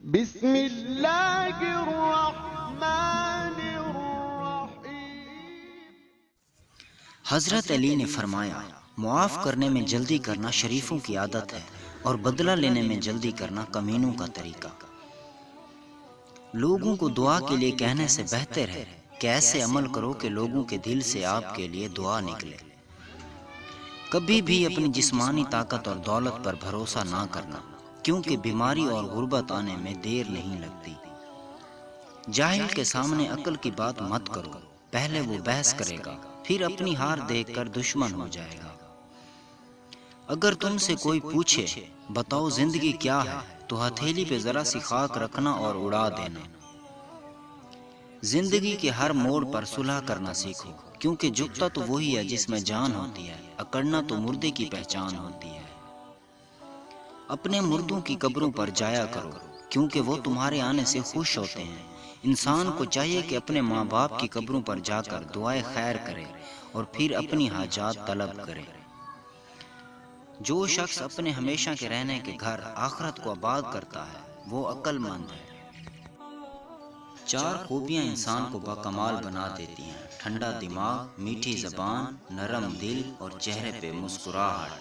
بسم اللہ الرحمن الرحیم۔ حضرت علی نے فرمایا، معاف کرنے میں جلدی کرنا شریفوں کی عادت ہے اور بدلہ لینے میں جلدی کرنا کمینوں کا طریقہ۔ لوگوں کو دعا کے لیے کہنے سے بہتر ہے کہ ایسے عمل کرو کہ لوگوں کے دل سے آپ کے لیے دعا نکلے۔ کبھی بھی اپنی جسمانی طاقت اور دولت پر بھروسہ نہ کرنا، کیونکہ بیماری اور غربت آنے میں دیر نہیں لگتی۔ جاہل کے سامنے عقل کی بات مت کرو، پہلے وہ بحث کرے گا، پھر اپنی ہار دیکھ کر دشمن ہو جائے گا۔ اگر تم سے کوئی پوچھے بتاؤ زندگی کیا ہے، تو ہتھیلی پہ ذرا سی خاک رکھنا اور اڑا دینا۔ زندگی کے ہر موڑ پر صلح کرنا سیکھو، کیونکہ جھکتا تو وہی ہے جس میں جان ہوتی ہے، اکڑنا تو مردے کی پہچان ہوتی ہے۔ اپنے مردوں کی قبروں پر جایا کرو، کیونکہ وہ تمہارے آنے سے خوش ہوتے ہیں۔ انسان کو چاہیے کہ اپنے ماں باپ کی قبروں پر جا کر دعائے خیر کرے اور پھر اپنی حاجات طلب کرے۔ جو شخص اپنے ہمیشہ کے رہنے کے گھر آخرت کو آباد کرتا ہے، وہ عقل مند ہے۔ 4 خوبیاں انسان کو باکمال بنا دیتی ہیں: ٹھنڈا دماغ، میٹھی زبان، نرم دل اور چہرے پہ مسکراہٹ۔